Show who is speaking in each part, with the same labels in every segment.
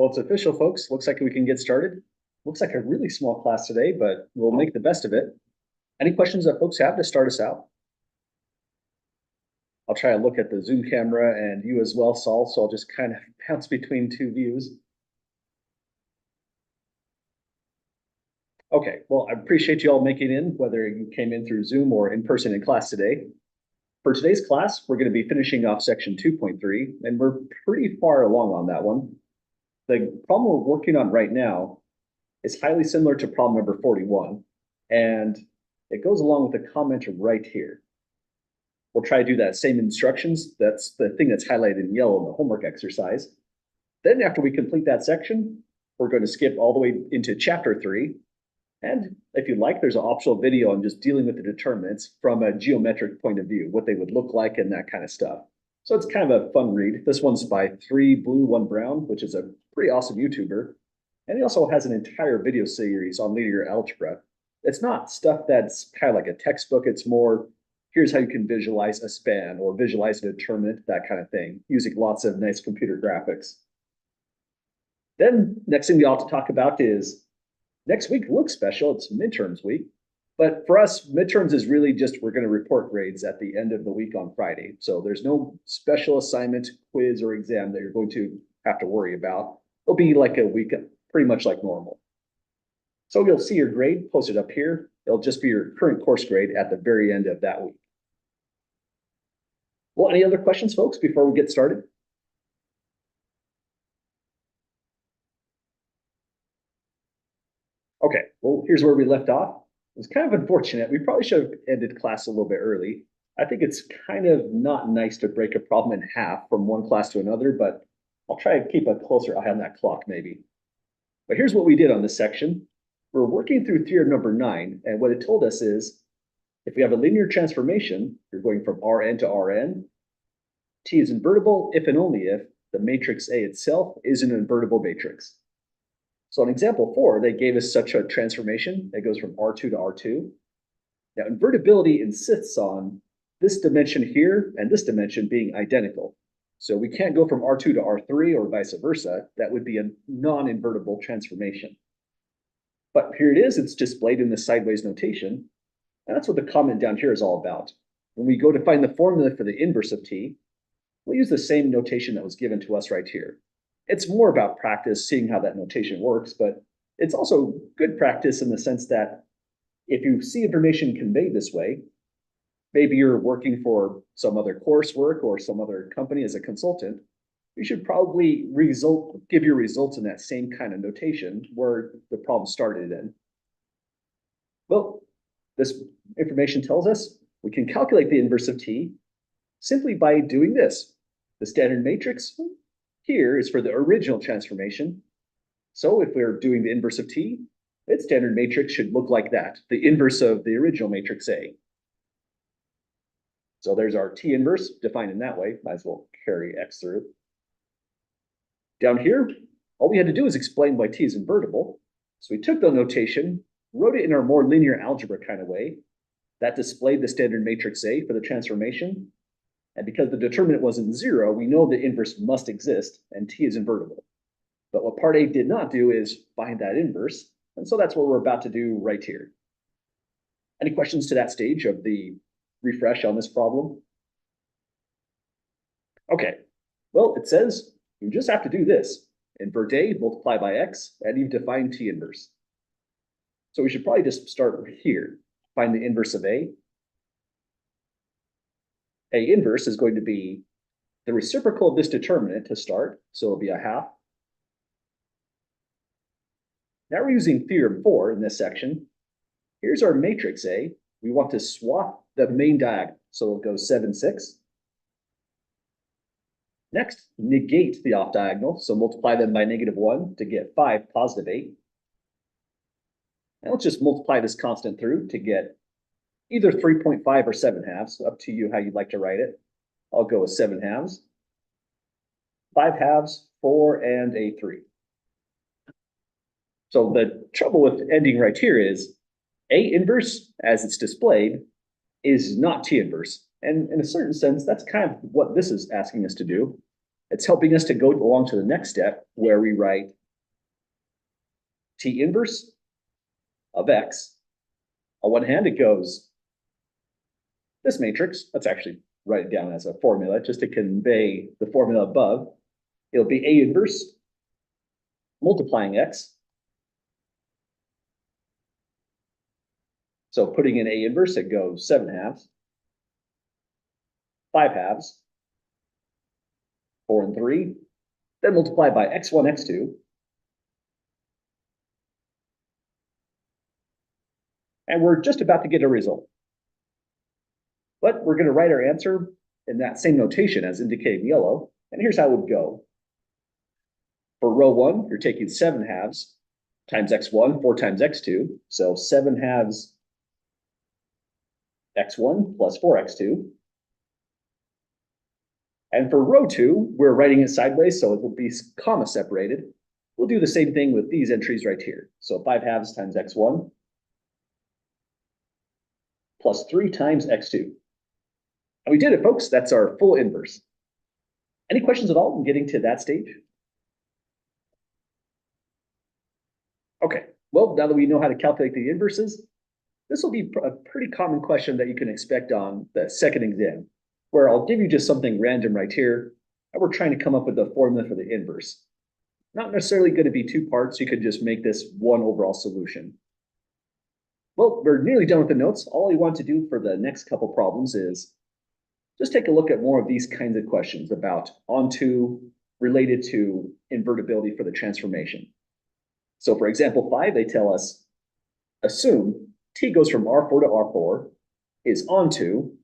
Speaker 1: Well, it's official, folks. Looks like we can get started. Looks like a really small class today, but we'll make the best of it. Any questions that folks have to start us out? I'll try to look at the Zoom camera and you as well, Saul, so I'll just kind of bounce between two views. Okay, well, I appreciate you all making in, whether you came in through Zoom or in person in class today. For today's class, we're going to be finishing off section 2.3, and we're pretty far along on that one. The problem we're working on right now is highly similar to problem number 41, and it goes along with the comment right here. We'll try to do that same instructions. That's the thing that's highlighted in yellow in the homework exercise. Then after we complete that section, we're going to skip all the way into chapter 3. And if you'd like, there's an optional video on just dealing with the determinants from a geometric point of view, what they would look like and that kind of stuff. So it's kind of a fun read. This one's by 3 Blue 1 Brown, which is a pretty awesome YouTuber. And he also has an entire video series on linear algebra. It's not stuff that's kind of like a textbook. It's more, here's how you can visualize a span or visualize a determinant, that kind of thing, using lots of nice computer graphics. Then next thing we ought to talk about is next week looks special. It's midterms week. But for us, midterms is really just we're going to report grades at the end of the week on Friday. So there's no special assignment, quiz, or exam that you're going to have to worry about. It'll be like a week, pretty much like normal. So you'll see your grade posted up here. It'll just be your current course grade at the very end of that week. Well, any other questions, folks, before we get started? Okay, well, here's where we left off. It was kind of unfortunate. We probably should have ended class a little bit early. I think it's kind of not nice to break a problem in half from one class to another, but I'll try to keep a closer eye on that clock maybe. But here's what we did on this section. We're working through theorem number 9, and what it told us is, if we have a linear transformation, you're going from Rn to Rn, T is invertible if and only if the matrix A itself is an invertible matrix. So in example 4, they gave us such a transformation that goes from R2 to R2. Now, invertibility insists on this dimension here and this dimension being identical. So we can't go from R2 to R3 or vice versa. That would be a non-invertible transformation. But here it is, it's displayed in the sideways notation. And that's what the comment down here is all about. When we go to find the formula for the inverse of T, we'll use the same notation that was given to us right here. It's more about practice, seeing how that notation works, but it's also good practice in the sense that if you see information conveyed this way, maybe you're working for some other coursework or some other company as a consultant, you should probably give your results in that same kind of notation where the problem started in. Well, this information tells us we can calculate the inverse of T simply by doing this. The standard matrix here is for the original transformation. So if we're doing the inverse of T, its standard matrix should look like that, the inverse of the original matrix A. So there's our T inverse defined in that way. Might as well carry X through. Down here, all we had to do is explain why T is invertible. So we took the notation, wrote it in our more linear algebra kind of way. That displayed the standard matrix A for the transformation. And because the determinant wasn't 0, we know the inverse must exist, and T is invertible. But what part A did not do is find that inverse, and so that's what we're about to do right here. Any questions to that stage of the refresh on this problem? Okay, well, it says you just have to do this. Invert A, multiply by X, and you've defined T inverse. So we should probably just start here. Find the inverse of A. A inverse is going to be the reciprocal of this determinant to start, so it'll be a half. Now we're using theorem 4 in this section. Here's our matrix A. We want to swap the main diagonal, so it'll go 7, 6. Next, negate the off diagonal, so multiply them by -1 to get 5, +8. Now let's just multiply this constant through to get either 3.5 or 7/2, up to you how you'd like to write it. I'll go with 7/2. 5/2, 4, and a 3. So the trouble with ending right here is A inverse, as it's displayed, is not T inverse. And in a certain sense, that's kind of what this is asking us to do. It's helping us to go along to the next step where we write T inverse of X. On one hand, it goes this matrix. Let's actually write it down as a formula just to convey the formula above. It'll be A inverse multiplying X. So putting in A inverse, it goes 7/2, 5/2, 4 and 3, then multiply by x1, x2. And we're just about to get a result. But we're going to write our answer in that same notation as indicated in yellow. And here's how it would go. For row 1, you're taking 7/2 times x1, 4 times x2. So 7/2 x1 plus 4x2. And for row 2, we're writing it sideways, so it will be comma separated. We'll do the same thing with these entries right here. So 5/2 times x1 plus 3 times x2. And we did it, folks. That's our full inverse. Any questions at all in getting to that stage? Okay, well, now that we know how to calculate the inverses, this will be a pretty common question that you can expect on the second exam, where I'll give you just something random right here, and we're trying to come up with the formula for the inverse. Not necessarily going to be two parts. You could just make this one overall solution. Well, we're nearly done with the notes. All I want to do for the next couple problems is just take a look at more of these kinds of questions about onto related to invertibility for the transformation. So for example 5, they tell us, assume T goes from R4 to R4 is onto,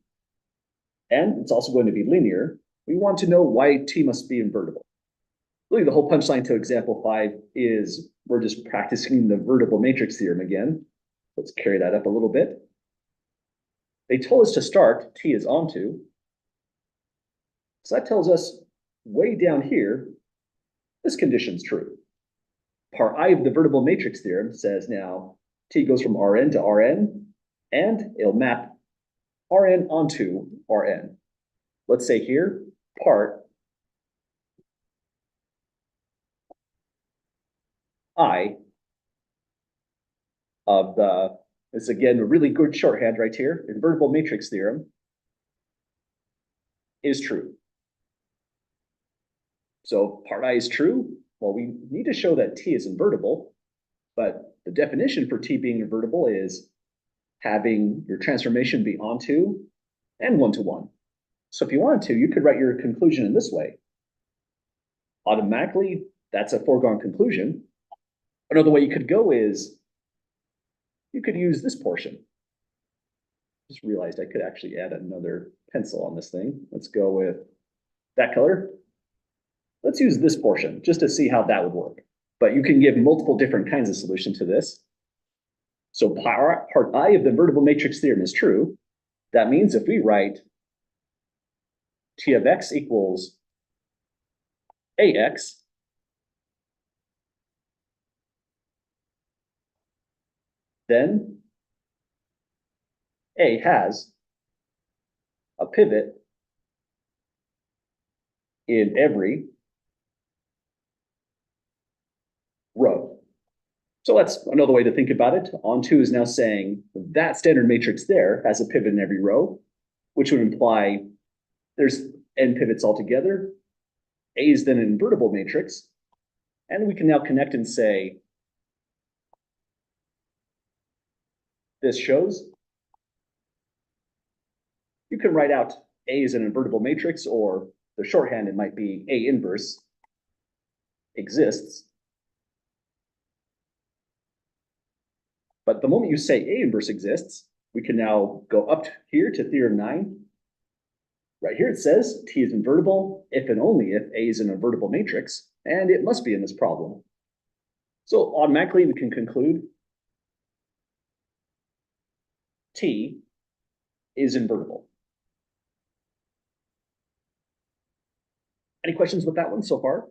Speaker 1: and it's also going to be linear. We want to know why T must be invertible. Really, the whole punchline to example 5 is we're just practicing the vertible matrix theorem again. Let's carry that up a little bit. They told us to start T is onto. So that tells us way down here, this condition's true. Part I of the vertible matrix theorem says now T goes from Rn to Rn, and it'll map Rn onto Rn. Let's say here, part I of the, this is again a really good shorthand right here, invertible matrix theorem is true. So part I is true. Well, we need to show that T is invertible, but the definition for T being invertible is having your transformation be onto and one-to-one. So if you wanted to, you could write your conclusion in this way. Automatically, that's a foregone conclusion. Another way you could go is you could use this portion. Just realized I could actually add another pencil on this thing. Let's go with that color. Let's use this portion just to see how that would work. But you can give multiple different kinds of solution to this. So part I of the invertible matrix theorem is true. That means if we write T of x equals AX, then A has a pivot in every row. So that's another way to think about it. Onto is now saying that standard matrix there has a pivot in every row, which would imply there's n pivots altogether. A is then an invertible matrix. And we can now connect and say, this shows. You can write out A is an invertible matrix, or the shorthand, it might be A inverse exists. But the moment you say A inverse exists, we can now go up here to theorem 9. Right here it says T is invertible if and only if A is an invertible matrix, and it must be in this problem. So automatically we can conclude T is invertible. Any questions with that one so far?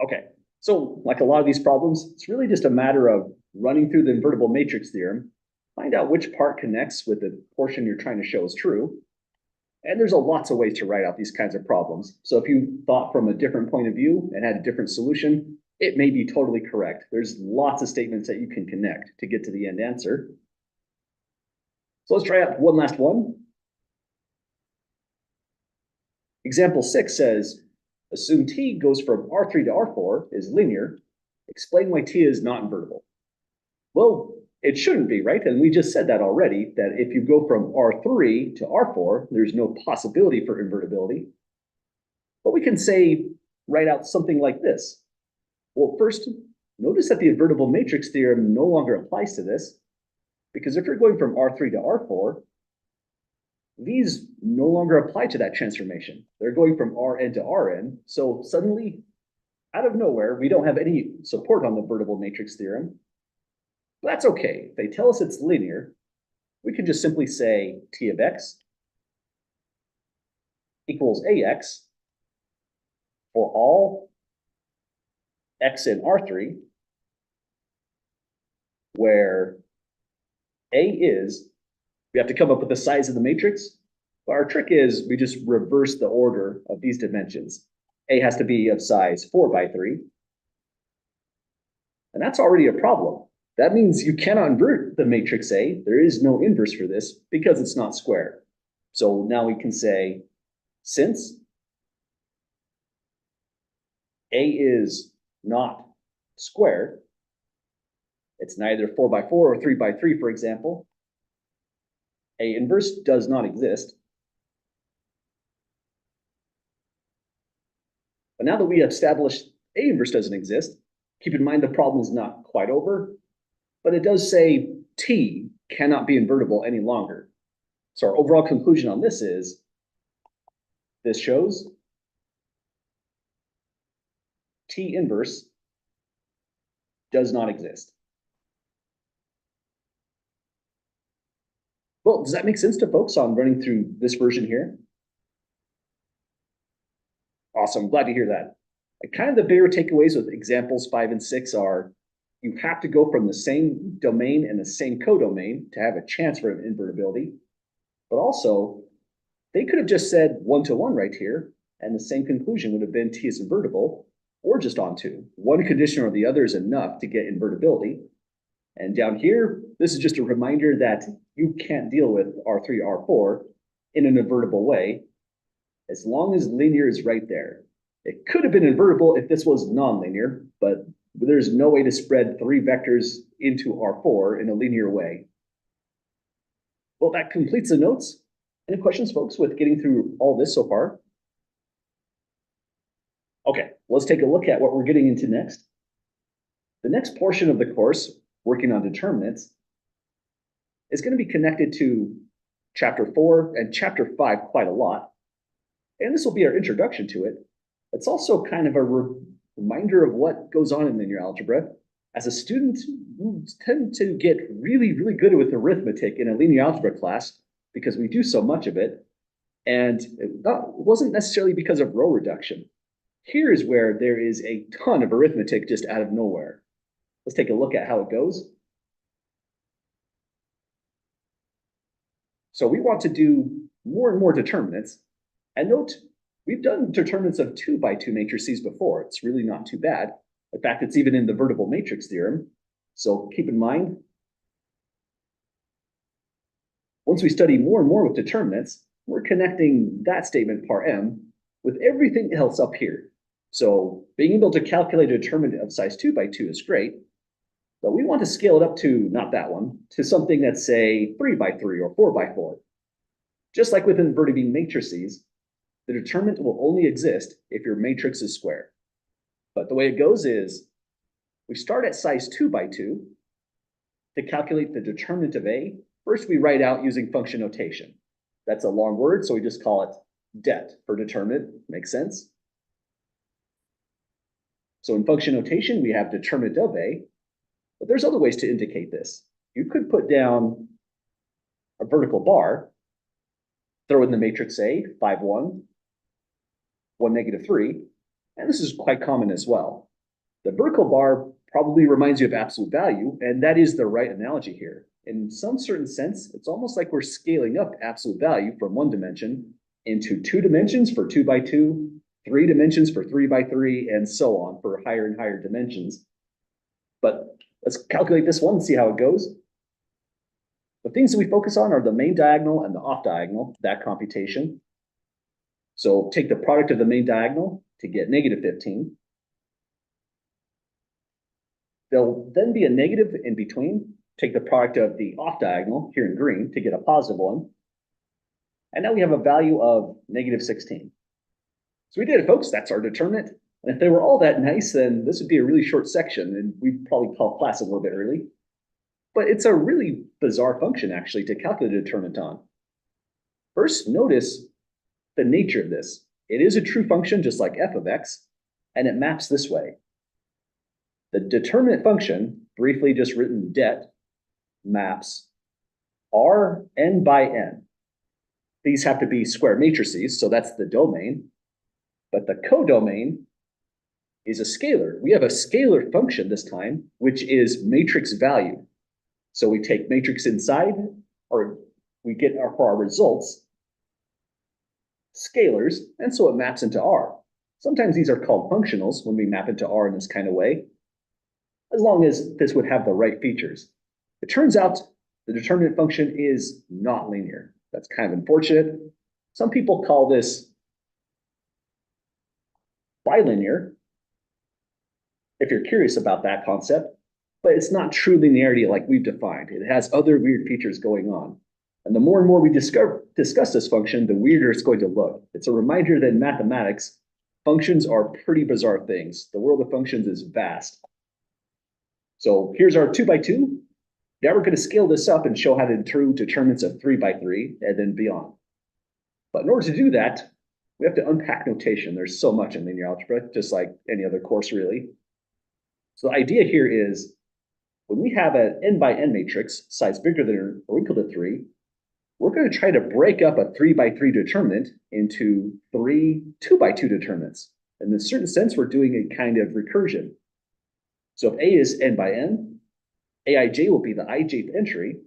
Speaker 1: Okay, so like a lot of these problems, it's really just a matter of running through the invertible matrix theorem, find out which part connects with the portion you're trying to show is true, And there's a lots of ways to write out these kinds of problems. So if you thought from a different point of view and had a different solution, it may be totally correct. There's lots of statements that you can connect to get to the end answer. So let's try out one last one. Example 6 says, assume t goes from R3 to R4 is linear. Explain why t is not invertible. Well, it shouldn't be, right? And we just said that already, that if you go from R3 to R4, there's no possibility for invertibility. But we can say, write out something like this. Well, first, notice that the invertible matrix theorem no longer applies to this, because if you're going from R3 to R4, these no longer apply to that transformation. They're going from Rn to Rn, so suddenly, out of nowhere, we don't have any support on the invertible matrix theorem. But that's okay. If they tell us it's linear, we can just simply say t of x equals ax for all x in R3, where a is, we have to come up with the size of the matrix, but our trick is we just reverse the order of these dimensions. A has to be of size 4 by 3, and that's already a problem. That means you cannot invert the matrix A. There is no inverse for this because it's not square. So now we can say, since A is not squared, it's neither 4 by 4 or 3 by 3, for example, A inverse does not exist. But now that we have established A inverse doesn't exist, keep in mind the problem is not quite over, but it does say T cannot be invertible any longer. So our overall conclusion on this is, this shows T inverse does not exist. Well, does that make sense to folks on running through this version here? Awesome, glad to hear that. And kind of the bigger takeaways with examples 5 and 6 are, you have to go from the same domain and the same codomain to have a chance for an invertibility. But also, they could have just said 1-to-1 right here, and the same conclusion would have been T is invertible, or just onto. One condition or the other is enough to get invertibility. And down here, this is just a reminder that you can't deal with R3, R4 in an invertible way, as long as linear is right there. It could have been invertible if this was nonlinear, but there's no way to spread 3 vectors into R4 in a linear way. Well, that completes the notes. Any questions, folks, with getting through all this so far? Okay, let's take a look at what we're getting into next. The next portion of the course, working on determinants, is going to be connected to chapter 4 and chapter 5 quite a lot. And this will be our introduction to it. It's also kind of a reminder of what goes on in linear algebra. As a student, you tend to get really, really good with arithmetic in a linear algebra class because we do so much of it. And it wasn't necessarily because of row reduction. Here is where there is a ton of arithmetic just out of nowhere. Let's take a look at how it goes. So we want to do more and more determinants. And note, we've done determinants of 2 by 2 matrices before. It's really not too bad. In fact, it's even in the invertible matrix theorem. So keep in mind, once we study more and more with determinants, we're connecting that statement par m with everything else up here. So being able to calculate a determinant of size 2 by 2 is great, but we want to scale it up to, not that one, to something that's, say, 3 by 3 or 4 by 4. Just like with invertible matrices, the determinant will only exist if your matrix is square. But the way it goes is, we start at size 2 by 2. To calculate the determinant of A, first we write out using function notation. That's a long word, so we just call it det for determinant. Makes sense? So in function notation, we have determinant of A, but there's other ways to indicate this. You could put down a vertical bar, throw in the matrix A, 5, 1, 1, negative 3, and this is quite common as well. The vertical bar probably reminds you of absolute value, and that is the right analogy here. In some certain sense, it's almost like we're scaling up absolute value from one dimension into 2 dimensions for 2 by 2, 3 dimensions for 3 by 3, and so on for higher and higher dimensions. But let's calculate this one and see how it goes. The things that we focus on are the main diagonal and the off diagonal, that computation. So take the product of the main diagonal to get -15. There'll then be a negative in between. Take the product of the off diagonal here in green to get a positive one. And now we have a value of -16. So we did it, folks. That's our determinant. And if they were all that nice, then this would be a really short section, and we'd probably call class a little bit early. But it's a really bizarre function, actually, to calculate a determinant on. First, notice the nature of this. It is a true function, just like f of x, and it maps this way. The determinant function, briefly just written det, maps R n by n. These have to be square matrices, so that's the domain. But the codomain is a scalar. We have a scalar function this time, which is matrix value. So we take matrix inside, or we get for our results scalars, and so it maps into R. Sometimes these are called functionals when we map into R in this kind of way, as long as this would have the right features. It turns out the determinant function is not linear. That's kind of unfortunate. Some people call this bilinear, if you're curious about that concept, but it's not true linearity like we've defined. It has other weird features going on. And the more and more we discuss this function, the weirder it's going to look. It's a reminder that in mathematics, functions are pretty bizarre things. The world of functions is vast. So here's our 2 by 2. Now we're going to scale this up and show how to do determinants of 3 by 3 and then beyond. But in order to do that, we have to unpack notation. There's so much in linear algebra, just like any other course, really. So the idea here is when we have an n by n matrix, size bigger than or equal to 3, we're going to try to break up a 3 by 3 determinant into 3 2 by 2 determinants. In a certain sense, we're doing a kind of recursion. So if A is n by n, Aij will be the ijth entry.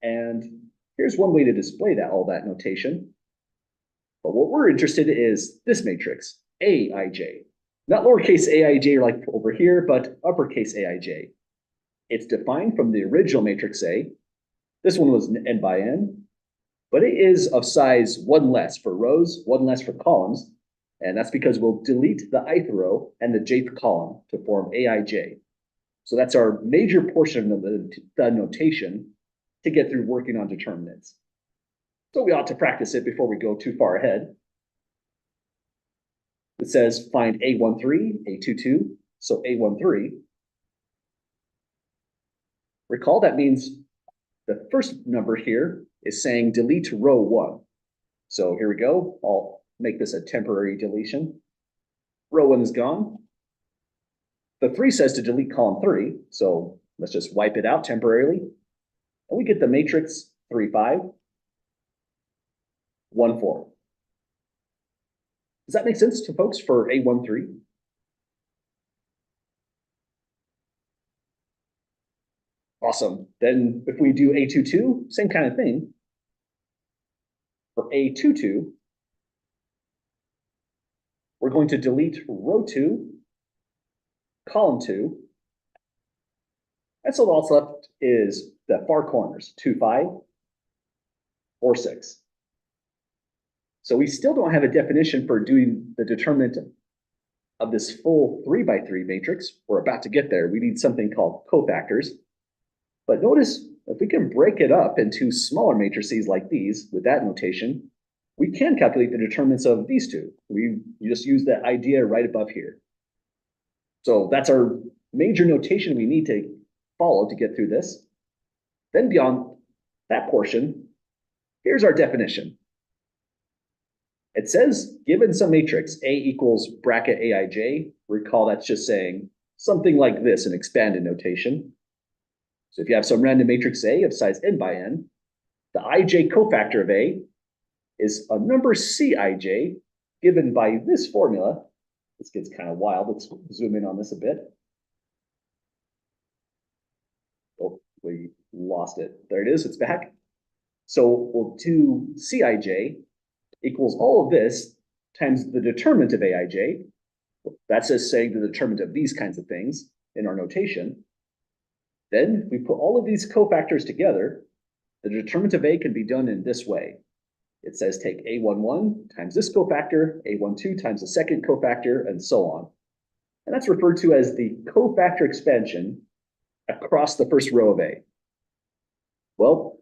Speaker 1: And here's one way to display all that notation. But what we're interested in is this matrix, Aij. Not lowercase aij like over here, but uppercase Aij. It's defined from the original matrix A. This one was n by n, but it is of size 1 less for rows, 1 less for columns. And that's because we'll delete the ith row and the jth column to form Aij. So that's our major portion of the notation to get through working on determinants. So we ought to practice it before we go too far ahead. It says find A13, A22, so A13. Recall that means the first number here is saying delete row 1. So here we go. I'll make this a temporary deletion. Row 1 is gone. The 3 says to delete column 3, so let's just wipe it out temporarily. And we get the matrix 3, 5, 1, 4. Does that make sense to folks for A13? Awesome. Then if we do A22, same kind of thing. For A22, we're going to delete row 2, column 2. And so all that's left is the far corners, 2, 5, 4, 6. So we still don't have a definition for doing the determinant of this full 3 by 3 matrix. We're about to get there. We need something called cofactors. But notice if we can break it up into smaller matrices like these with that notation, we can calculate the determinants of these two. You just use that idea right above here. So that's our major notation we need to follow to get through this. Then beyond that portion, here's our definition. It says, given some matrix, A equals bracket Aij, recall that's just saying something like this in expanded notation. So if you have some random matrix A of size n by n, the ij cofactor of A is a number Cij given by this formula. This gets kind of wild. Let's zoom in on this a bit. Oh, we lost it. There it is. It's back. So we'll do Cij equals all of this times the determinant of aij. That's just saying the determinant of these kinds of things in our notation. Then we put all of these cofactors together. The determinant of A can be done in this way. It says take A11 times this cofactor, A12 times the second cofactor, and so on. And that's referred to as the cofactor expansion across the first row of A. Well,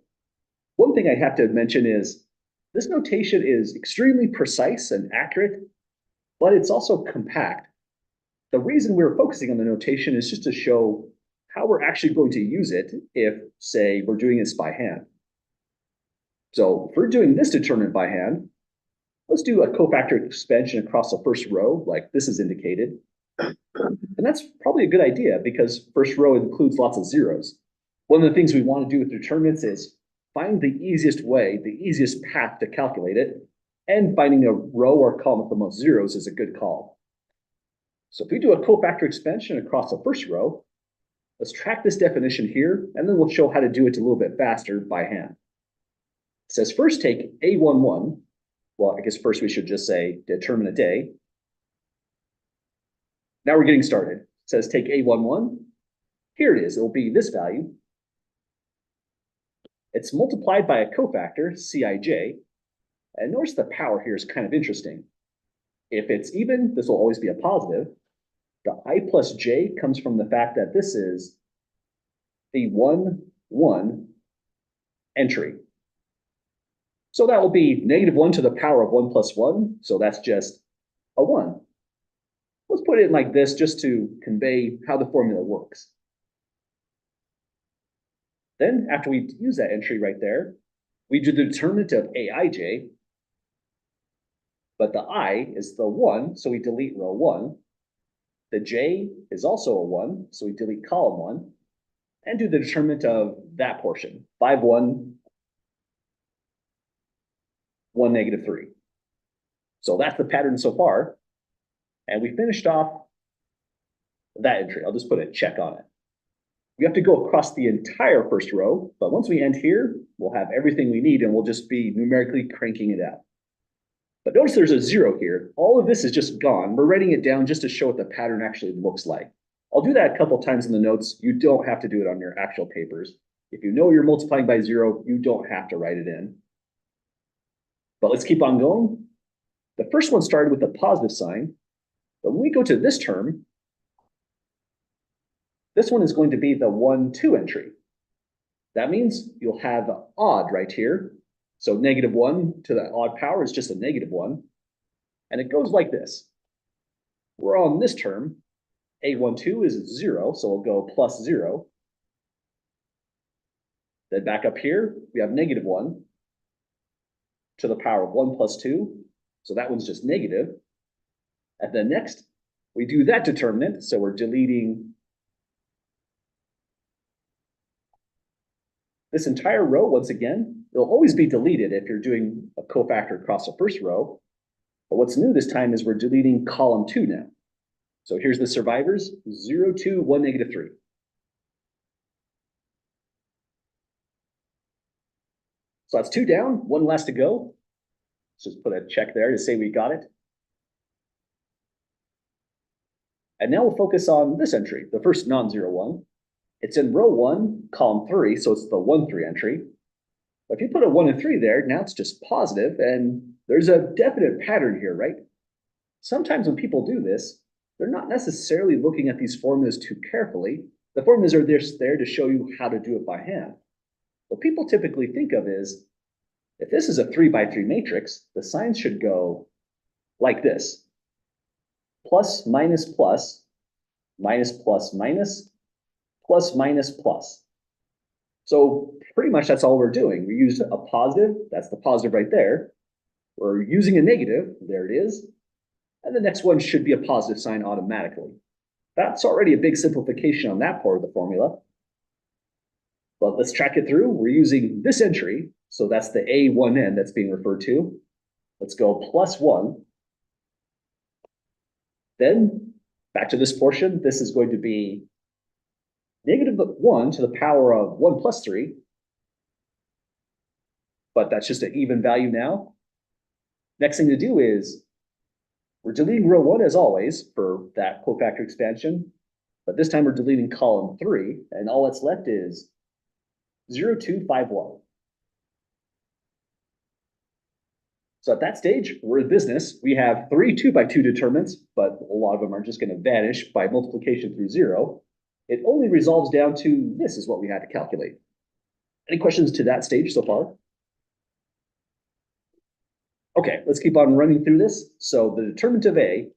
Speaker 1: one thing I have to mention is this notation is extremely precise and accurate, but it's also compact. The reason we're focusing on the notation is just to show how we're actually going to use it if, say, we're doing this by hand. So if we're doing this determinant by hand, let's do a cofactor expansion across the first row, like this is indicated. And that's probably a good idea because first row includes lots of zeros. One of the things we want to do with determinants is find the easiest way, the easiest path to calculate it, and finding a row or column with the most zeros is a good call. So if we do a cofactor expansion across the first row, let's track this definition here, and then we'll show how to do it a little bit faster by hand. It says first take A11. Well, I guess first we should just say determinant A. Now we're getting started. It says take A11. Here it is. It will be this value. It's multiplied by a cofactor, Cij. And notice the power here is kind of interesting. If it's even, this will always be a positive. The I plus j comes from the fact that this is the 1, 1 entry. So that will be -1 to the power of 1 plus 1. So that's just a 1. Let's put it like this just to convey how the formula works. Then after we use that entry right there, we do the determinant of aij, but the I is the 1, so we delete row 1. The j is also a 1, so we delete column 1, and do the determinant of that portion, 5, 1, 1, -3. So that's the pattern so far. And we finished off that entry. I'll just put a check on it. We have to go across the entire first row, but once we end here, we'll have everything we need and we'll just be numerically cranking it out. But notice there's a 0 here. All of this is just gone. We're writing it down just to show what the pattern actually looks like. I'll do that a couple times in the notes. You don't have to do it on your actual papers. If you know you're multiplying by 0, you don't have to write it in. But let's keep on going. The first one started with a positive sign. But when we go to this term, this one is going to be the 1, 2 entry. That means you'll have odd right here. So -1 to the odd power is just a -1. And it goes like this. We're on this term. A12 is 0, so we'll go plus 0. Then back up here, we have -1 to the power of 1 plus 2. So that one's just negative. And then next, we do that determinant. So we're deleting this entire row once again. It'll always be deleted if you're doing a cofactor across the first row. But what's new this time is we're deleting column 2 now. So here's the survivors, 0, 2, 1, -3. So that's 2 down, 1 last to go. Let's just put a check there to say we got it. And now we'll focus on this entry, the first non-zero one. It's in row 1, column 3, so it's the 1, 3 entry. But if you put a 1 and 3 there, now it's just positive, and there's a definite pattern here, right? Sometimes when people do this, they're not necessarily looking at these formulas too carefully. The formulas are just there to show you how to do it by hand. What people typically think of is, if this is a 3 by 3 matrix, the signs should go like this. Plus, minus, plus, minus, plus, minus, plus, minus, plus. So pretty much that's all we're doing. We used a positive, that's the positive right there. We're using a negative, there it is. And the next one should be a positive sign automatically. That's already a big simplification on that part of the formula. But let's track it through. We're using this entry, so that's the A1n that's being referred to. Let's go plus 1. Then back to this portion, this is going to be -1 to the power of 1 plus 3. But that's just an even value now. Next thing to do is we're deleting row 1 as always for that cofactor expansion, but this time we're deleting column 3, and all that's left is 0, 2, 5, 1. So at that stage, we're in business. We have 3 2x2 determinants, but a lot of them are just going to vanish by multiplication through 0. It only resolves down to this is what we had to calculate. Any questions to that stage so far? Okay, let's keep on running through this. So the determinant of A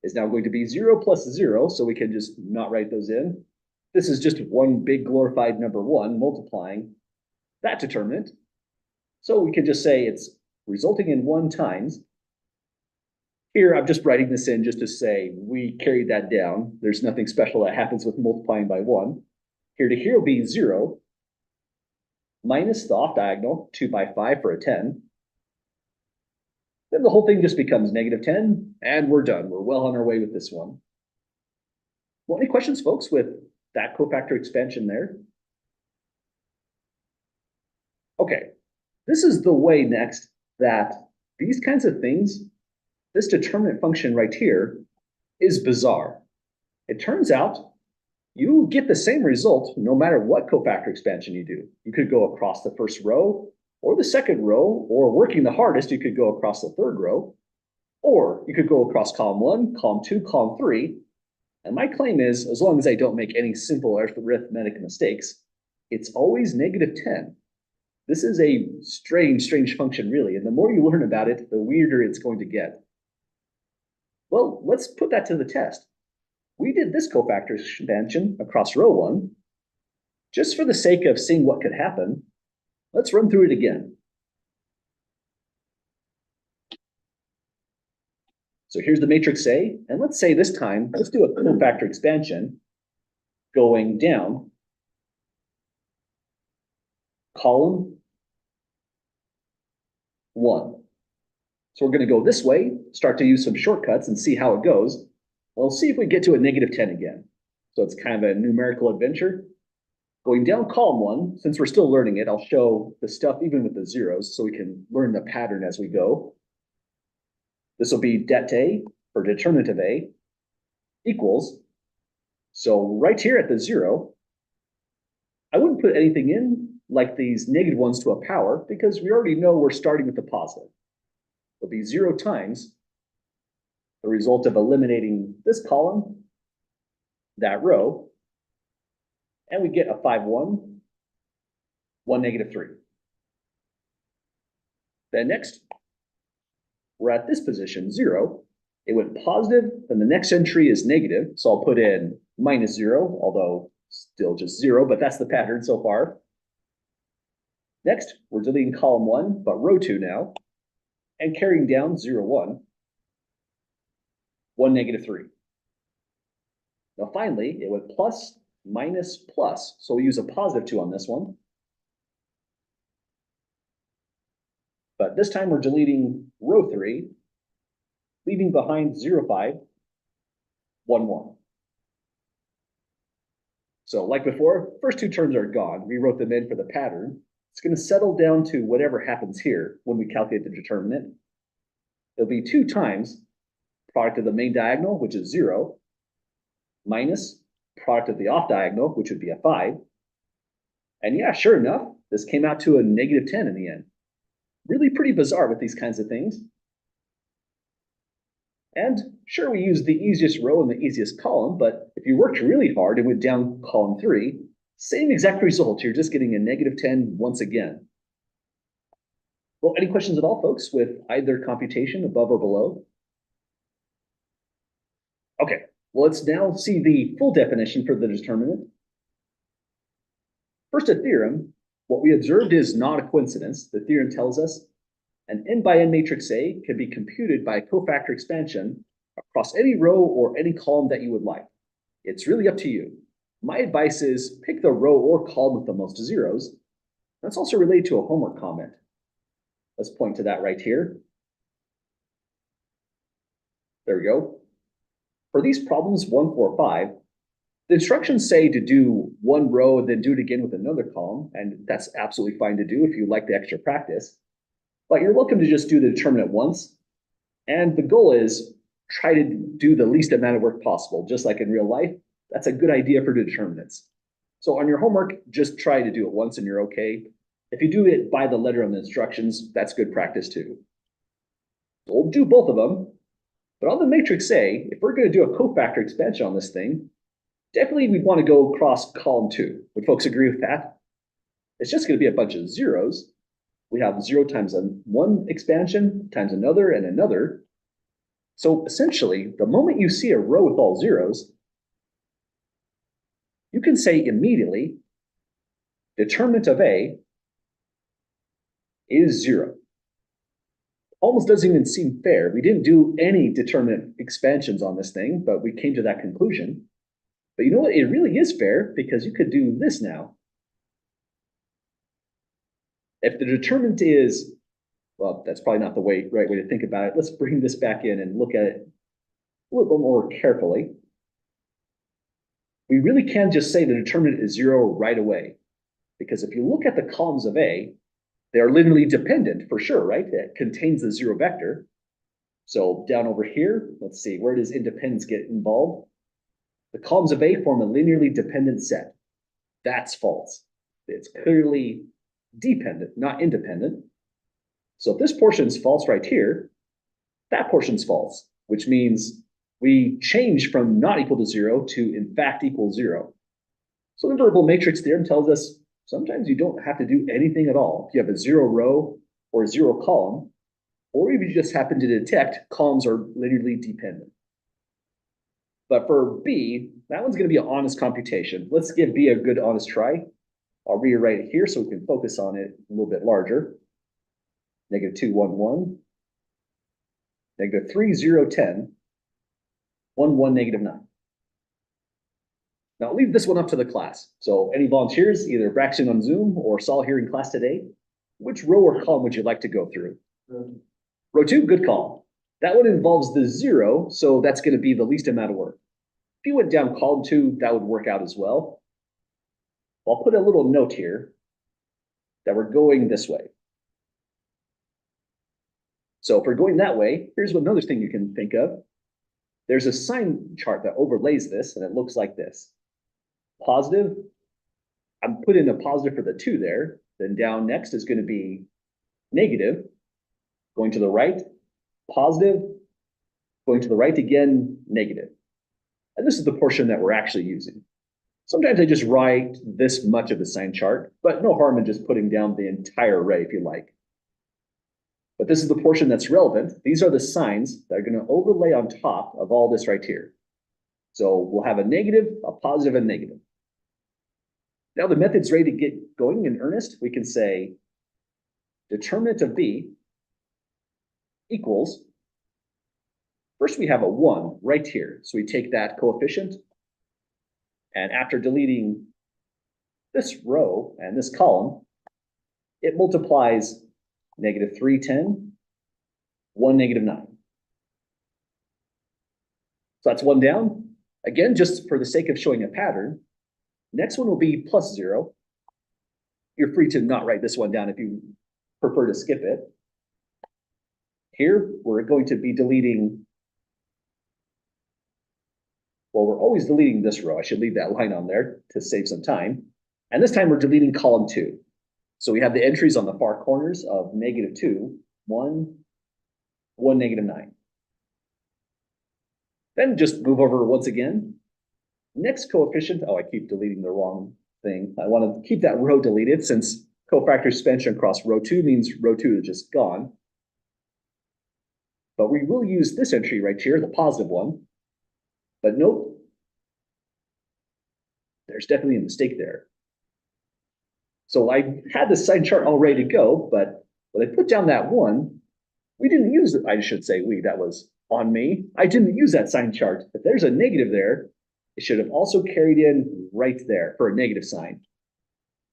Speaker 1: is now going to be 0 plus 0, so we can just not write those in. This is just one big glorified number 1 multiplying that determinant. So we can just say it's resulting in 1 times. Here, I'm just writing this in just to say we carried that down. There's nothing special that happens with multiplying by 1. Here to here will be 0 minus the off diagonal, 2 by 5 for a 10. Then the whole thing just becomes -10, and we're done. We're well on our way with this one. Well, any questions, folks, with that cofactor expansion there? Okay, this is the way next that these kinds of things, this determinant function right here is bizarre. It turns out you get the same result no matter what cofactor expansion you do. You could go across the first row or the second row, or working the hardest, you could go across the third row, or you could go across column 1, column 2, column 3. And my claim is, as long as I don't make any simple arithmetic mistakes, it's always -10. This is a strange function, really. And the more you learn about it, the weirder it's going to get. Well, let's put that to the test. We did this cofactor expansion across row 1. Just for the sake of seeing what could happen, let's run through it again. So here's the matrix A, and let's say this time, let's do a cofactor expansion going down column 1. So we're going to go this way, start to use some shortcuts and see how it goes. We'll see if we get to a -10 again. So it's kind of a numerical adventure. Going down column 1, since we're still learning it, I'll show the stuff even with the zeros so we can learn the pattern as we go. This will be det A, or determinant of A, equals. So right here at the 0, I wouldn't put anything in like these -1s to a power because we already know we're starting with the positive. It'll be 0 times the result of eliminating this column, that row, and we get a 5, 1, 1, -3. Then next, we're at this position, 0. It went positive, then the next entry is negative, so I'll put in -0, although still just 0, but that's the pattern so far. Next, we're deleting column 1, but row 2 now, and carrying down 0, 1, 1, -3. Now finally, it went plus, minus, plus, so we'll use a positive 2 on this one. But this time we're deleting row 3, leaving behind 0, 5, 1, 1. So like before, first 2 terms are gone. We wrote them in for the pattern. It's going to settle down to whatever happens here when we calculate the determinant. It'll be 2 times product of the main diagonal, which is 0, minus product of the off diagonal, which would be a 5. And yeah, sure enough, this came out to a -10 in the end. Really pretty bizarre with these kinds of things. And sure, we used the easiest row and the easiest column, but if you worked really hard and went down column 3, same exact result. You're just getting a -10 once again. Well, any questions at all, folks, with either computation above or below? Okay, well, let's now see the full definition for the determinant. First, a theorem. What we observed is not a coincidence. The theorem tells us an n by n matrix A can be computed by a cofactor expansion across any row or any column that you would like. It's really up to you. My advice is pick the row or column with the most zeros. That's also related to a homework comment. Let's point to that right here. There we go. For these problems 1, 4, 5, the instructions say to do one row and then do it again with another column, and that's absolutely fine to do if you like the extra practice. But you're welcome to just do the determinant once And the goal is try to do the least amount of work possible, just like in real life. That's a good idea for determinants. So on your homework, just try to do it once and you're okay. If you do it by the letter of the instructions, that's good practice too. So we'll do both of them. But on the matrix A, if we're going to do a cofactor expansion on this thing, definitely we'd want to go across column 2. Would folks agree with that? It's just going to be a bunch of zeros. We have 0 times one expansion times another and another. So essentially, the moment you see a row with all zeros, you can say immediately, determinant of A is 0. Almost doesn't even seem fair. We didn't do any determinant expansions on this thing, but we came to that conclusion. But you know what? It really is fair because you could do this now. If the determinant is, well, that's probably not the right way to think about it. Let's bring this back in and look at it a little bit more carefully. We really can just say the determinant is 0 right away. Because if you look at the columns of A, they're linearly dependent for sure, right? It contains the 0 vector. So down over here, let's see, where does independence get involved? The columns of A form a linearly dependent set. That's false. It's clearly dependent, not independent. So if this portion's false right here, that portion's false, which means we change from not equal to 0 to in fact equal 0. So the invertible matrix theorem tells us sometimes you don't have to do anything at all. If you have a 0 row or a 0 column, or if you just happen to detect columns are linearly dependent. But for B, that one's going to be an honest computation. Let's give B a good honest try. I'll rewrite it here so we can focus on it a little bit larger. -2, 1, 1. -3, 0, 10. 1, 1, -9. Now I'll leave this one up to the class. So any volunteers, either Braxton on Zoom or Saul here in class today, which row or column would you like to go through? Row 2, good call. That one involves the 0, so that's going to be the least amount of work. If you went down column 2, that would work out as well. I'll put a little note here that we're going this way. So if we're going that way, here's another thing you can think of. There's a sign chart that overlays this, and it looks like this. Positive, I'm putting a positive for the 2 there. Then down next is going to be negative. Going to the right, positive. Going to the right again, negative. And this is the portion that we're actually using. Sometimes I just write this much of the sign chart, but no harm in just putting down the entire array if you like. But this is the portion that's relevant. These are the signs that are going to overlay on top of all this right here. So we'll have a negative, a positive, and negative. Now the method's ready to get going in earnest. We can say determinant of B equals, first we have a 1 right here. So we take that coefficient, and after deleting this row and this column, it multiplies -3, 10, 1, -9. So that's 1 down. Again, just for the sake of showing a pattern, next one will be +0. You're free to not write this one down if you prefer to skip it. Here, we're going to be deleting, well, we're always deleting this row. I should leave that line on there to save some time. And this time we're deleting column 2. So we have the entries on the far corners of -2, 1, 1, -9. Then just move over once again. Next coefficient, oh, I keep deleting the wrong thing. I want to keep that row deleted since cofactor expansion across row 2 means row 2 is just gone. But we will use this entry right here, the positive one. But nope, there's definitely a mistake there. So I had the sign chart all ready to go, but when I put down that 1, we didn't use it. I should say we, that was on me. I didn't use that sign chart. If there's a negative there, it should have also carried in right there for a negative sign.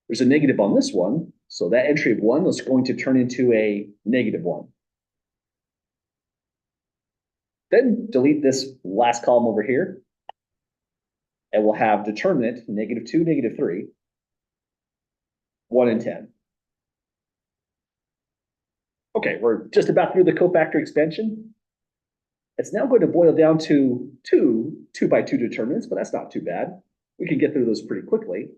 Speaker 1: There's a negative on this one, so that entry of 1 is going to turn into a -1. Then delete this last column over here, and we'll have determinant -2, -3, 1, and 10. Okay, we're just about through the cofactor expansion. It's now going to boil down to two by two determinants, but that's not too bad. We can get through those pretty quickly.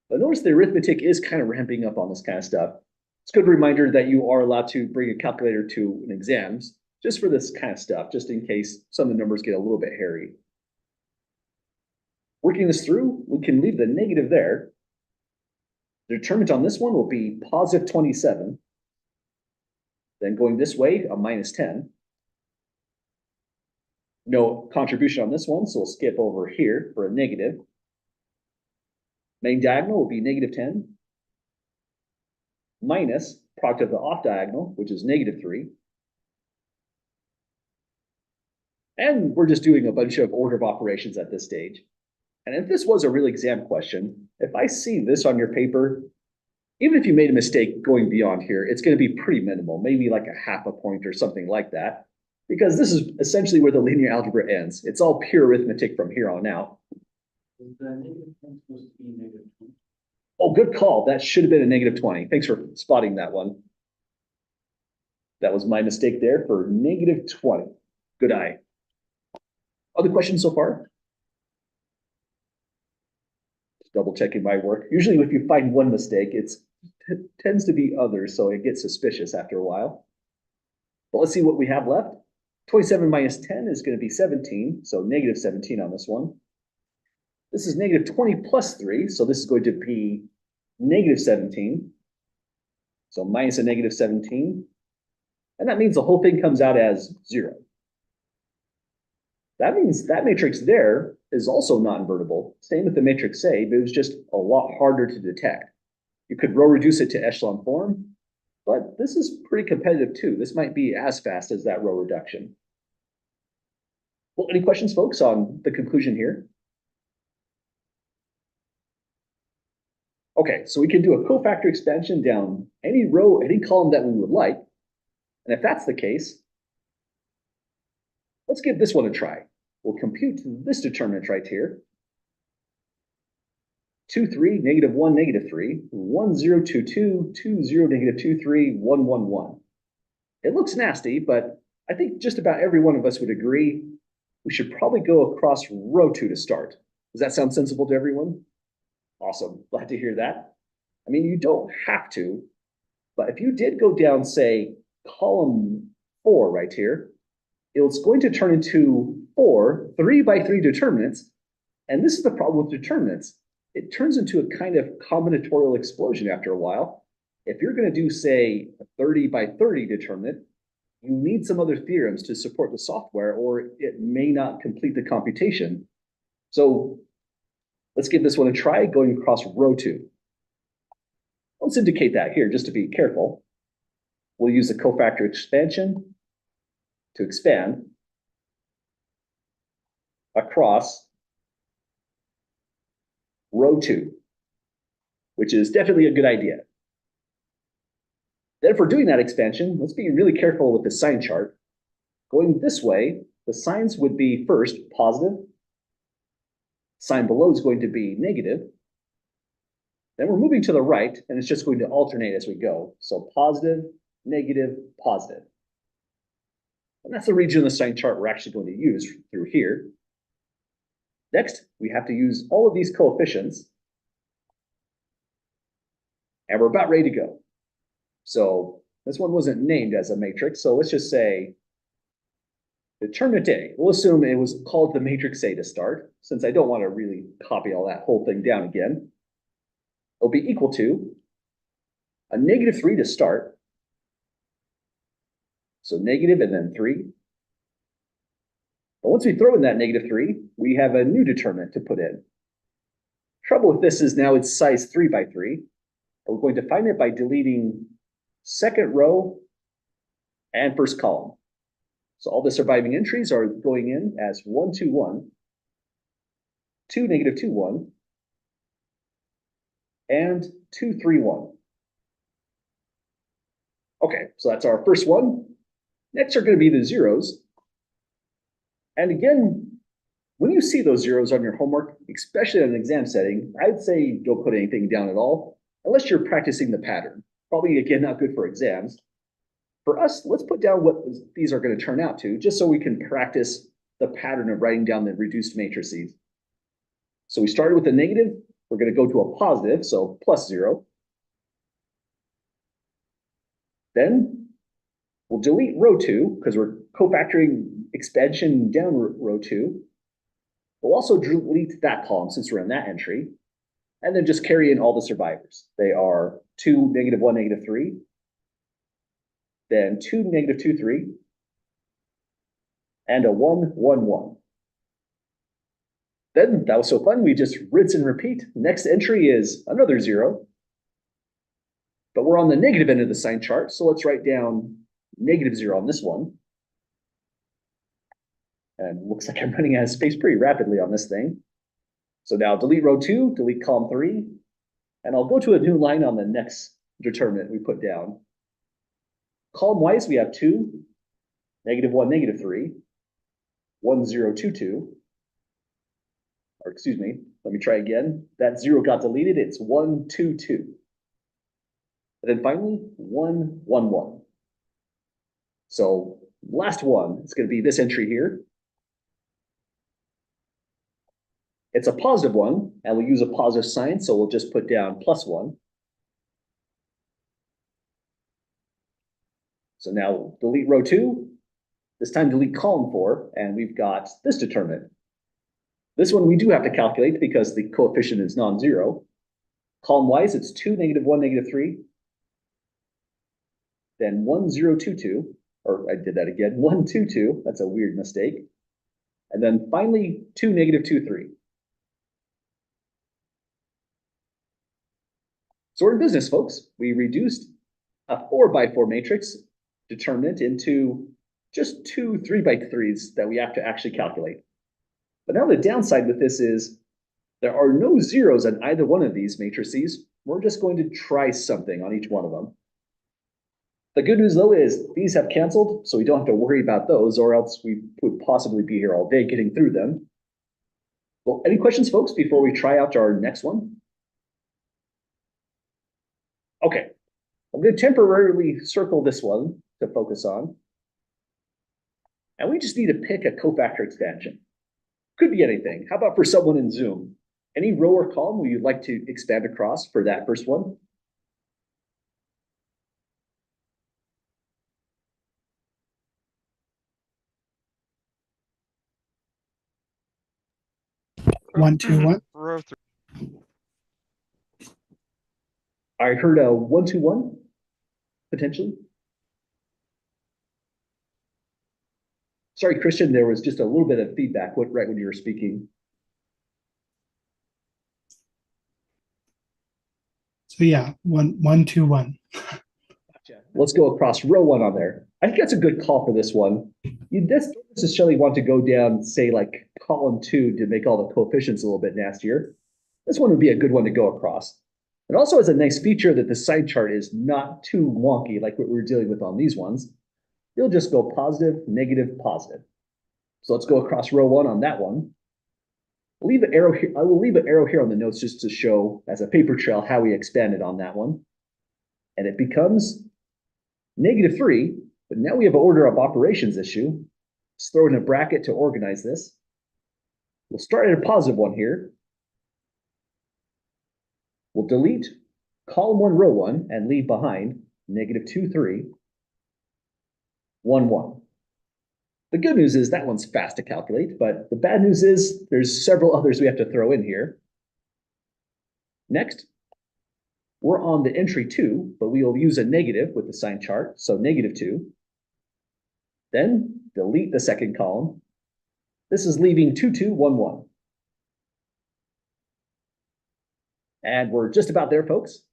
Speaker 1: But notice the arithmetic is kind of ramping up on this kind of stuff. It's a good reminder that you are allowed to bring a calculator to an exams just for this kind of stuff, just in case some of the numbers get a little bit hairy. Working this through, we can leave the negative there. The determinant on this one will be positive 27. Then going this way, a minus 10. No contribution on this one, so we'll skip over here for a negative. Main diagonal will be negative 10 minus product of the off diagonal, which is negative 3. And we're just doing a bunch of order of operations at this stage. And if this was a real exam question, if I see this on your paper, even if you made a mistake going beyond here, it's going to be pretty minimal, maybe like a half a point or something like that, because this is essentially where the linear algebra ends. It's all pure arithmetic from here on out.
Speaker 2: Is the negative 10 supposed to be negative 20?
Speaker 1: Oh, good call. That should have been a negative 20. Thanks for spotting that one. That was my mistake there for negative 20. Good eye. Other questions so far? Just double checking my work. Usually if you find one mistake, it tends to be others, so it gets suspicious after a while. But let's see what we have left. 27 minus 10 is going to be 17, so negative 17 on this one. This is negative 20 plus 3, so this is going to be negative 17. So minus a negative 17. And that means the whole thing comes out as 0. That means that matrix there is also not invertible. Same with the matrix A, but it was just a lot harder to detect. You could row reduce it to echelon form, but this is pretty competitive too. This might be as fast as that row reduction. Well, any questions, folks, on the conclusion here? Okay, so we can do a cofactor expansion down any row, any column that we would like. And if that's the case, let's give this one a try. We'll compute this determinant right here. 2, 3, negative 1, negative 3, 1, 0, 2, 2, 2, 0, negative 2, 3, 1, 1, 1. It looks nasty, but I think just about every one of us would agree we should probably go across row 2 to start. Does that sound sensible to everyone? Awesome, glad to hear that. I mean, you don't have to, but if you did go down, say, column 4 right here, it's going to turn into 4 3 by 3 determinants. And this is the problem with determinants. It turns into a kind of combinatorial explosion after a while. If you're going to do, say, a 30 by 30 determinant, you need some other theorems to support the software, or it may not complete the computation. So let's give this one a try, going across row 2. Let's indicate that here, just to be careful. We'll use the cofactor expansion to expand across row 2, which is definitely a good idea. Then if we're doing that expansion, let's be really careful with the sign chart. Going this way, the signs would be first positive. Sign below is going to be negative. Then we're moving to the right, and it's just going to alternate as we go. So positive, negative, positive. And that's the region of the sign chart we're actually going to use through here. Next, we have to use all of these coefficients. And we're about ready to go. So this one wasn't named as a matrix, so let's just say determinant A. We'll assume it was called the matrix A to start, since I don't want to really copy all that whole thing down again. It'll be equal to a negative 3 to start. So negative and then 3. But once we throw in that negative 3, we have a new determinant to put in. Trouble with this is now it's size 3 by 3. We're going to find it by deleting second row and first column. So all the surviving entries are going in as 1, 2, 1, 2, negative 2, 1, and 2, 3, 1. Okay, so that's our first one. Next are going to be the zeros. And again, when you see those zeros on your homework, especially on an exam setting, I'd say don't put anything down at all, unless you're practicing the pattern. Probably, again, not good for exams. For us, let's put down what these are going to turn out to, just so we can practice the pattern of writing down the reduced matrices. So we started with a negative, we're going to go to a positive, so plus 0. Then we'll delete row 2, because we're cofactoring expansion down row 2. We'll also delete that column since we're in that entry, and then just carry in all the survivors. They are 2, -1, -3, then 2, -2, 3, and a 1, 1, 1. Then that was so fun, we just rinse and repeat. Next entry is another 0. But we're on the negative end of the sign chart, so let's write down -0 on this one. And looks like I'm running out of space pretty rapidly on this thing. So now delete row 2, delete column 3, and I'll go to a new line on the next determinant we put down. Column wise, we have 2, -1, -3, 1, 0, 2, 2. Or excuse me, let me try again. That 0 got deleted, it's 1, 2, 2. And then finally, 1, 1, 1. So last one, it's going to be this entry here. It's a positive one, and we'll use a positive sign, so we'll just put down +1. So now delete row 2, this time delete column 4, and we've got this determinant. This one we do have to calculate because the coefficient is non-zero. Column-wise, it's 2, -1, -3, then 1, 0, 2, 2, or I did that again, 1, 2, 2, that's a weird mistake. And then finally, 2, -2, 3. So we're in business, folks. We reduced a 4x4 matrix determinant into just 2 3x3s that we have to actually calculate. But now the downside with this is there are no zeros on either one of these matrices. We're just going to try something on each one of them. The good news, though, is these have canceled, so we don't have to worry about those, or else we would possibly be here all day getting through them. Well, any questions, folks, before we try out our next one? Okay, I'm going to temporarily circle this one to focus on. And we just need to pick a cofactor expansion. Could be anything. How about for someone in Zoom? Any row or column would you like to expand across for that first one?
Speaker 3: One, two, one.
Speaker 4: Row 3.
Speaker 1: I heard a 1, 2, 1, potentially. Sorry, Christian, there was just a little bit of feedback right when you were speaking.
Speaker 3: So yeah, 1, 2, 1.
Speaker 1: Gotcha. Let's go across row 1 on there. I think that's a good call for this one. You just don't necessarily want to go down, say, like column 2 to make all the coefficients a little bit nastier. This one would be a good one to go across. It also has a nice feature that the side chart is not too wonky like what we're dealing with on these ones. You'll just go positive, negative, positive. So let's go across row 1 on that one. I'll leave an arrow here. I will leave an arrow here on the notes just to show as a paper trail how we expanded on that one. And it becomes -3, but now we have an order of operations issue. Let's throw in a bracket to organize this. We'll start at a positive one here. We'll delete column 1, row 1, and leave behind -2, 3, 1, 1. The good news is that one's fast to calculate, but the bad news is there's several others we have to throw in here. Next, we're on the entry 2, but we will use a negative with the sign chart, so -2. Then delete the second column. This is leaving 2, 2, 1, 1. And we're just about there, folks.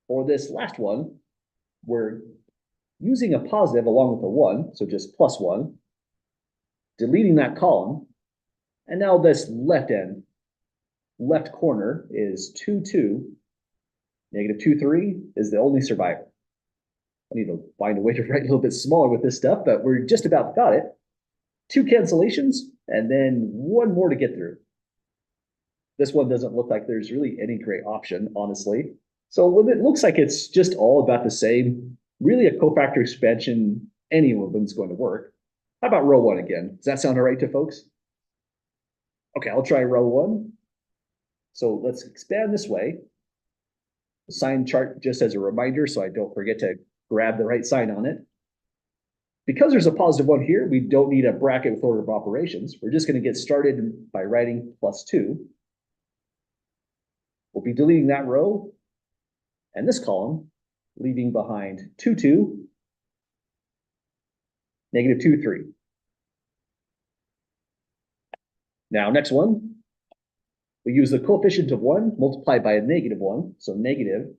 Speaker 1: For this last one, we're using a positive along with a 1, so just +1, deleting that column, and now this left corner is 2, 2, -2, 3 is the only survivor. I need to find a way to write a little bit smaller with this stuff, but we're just about got it. 2 cancellations, and then 1 more to get through. This one doesn't look like there's really any great option, honestly. So when it looks like it's just all about the same, really a cofactor expansion, any of them is going to work. How about row one again? Does that sound all right to folks? Okay, I'll try row one. So let's expand this way. The sign chart just as a reminder, so I don't forget to grab the right sign on it. Because there's a positive one here, we don't need a bracket with order of operations. We're just going to get started by writing +2. We'll be deleting that row and this column, leaving behind 2, 2, -2, 3. Now, next one, we use the coefficient of 1 multiplied by a -1, so negative.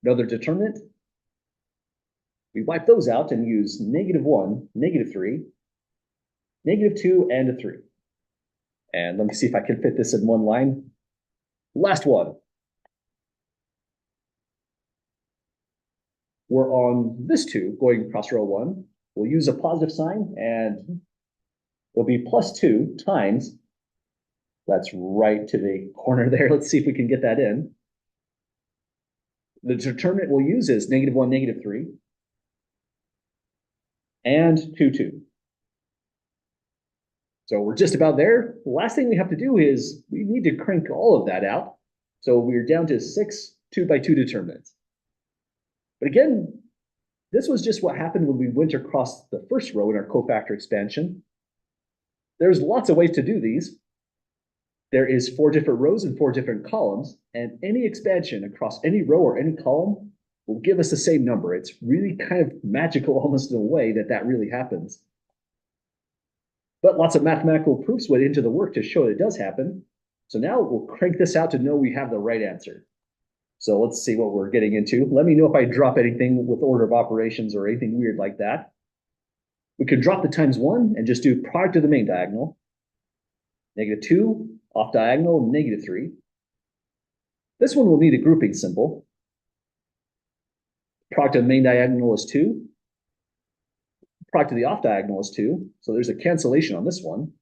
Speaker 1: Another determinant. We wipe those out and use -1, -3, -2, and a 3. And let me see if I can fit this in one line. Last one. We're on this 2 going across row 1. We'll use a positive sign and it'll be +2 times. That's right to the corner there. Let's see if we can get that in. The determinant we'll use is -1, -3, and 2, 2. So we're just about there. The last thing we have to do is we need to crank all of that out. So we're down to 6 2x2 determinants. But again, this was just what happened when we went across the first row in our cofactor expansion. There's lots of ways to do these. There is 4 different rows and 4 different columns, and any expansion across any row or any column will give us the same number. It's really kind of magical almost in a way that really happens. But lots of mathematical proofs went into the work to show it does happen. So now we'll crank this out to know we have the right answer. So let's see what we're getting into. Let me know if I drop anything with order of operations or anything weird like that. We could drop the ×1 and just do product of the main diagonal. -2, off diagonal, -3. This one will need a grouping symbol. Product of the main diagonal is 2. Product of the off diagonal is 2. So there's a cancellation on this one.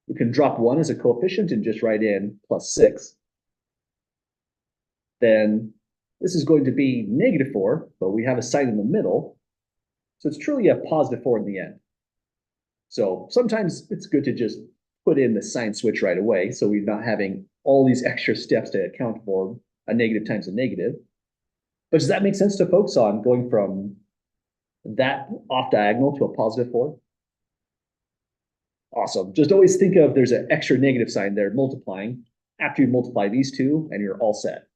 Speaker 1: We can drop 1 as a coefficient and just write in +6. Then this is going to be -4, but we have a sign in the middle. So it's truly a +4 in the end. So sometimes it's good to just put in the sign switch right away, so we're not having all these extra steps to account for a negative times a negative. But does that make sense to folks on going from that off diagonal to a +4? Awesome. Just always think of there's an extra negative sign there multiplying. After you multiply these two, and you're all set.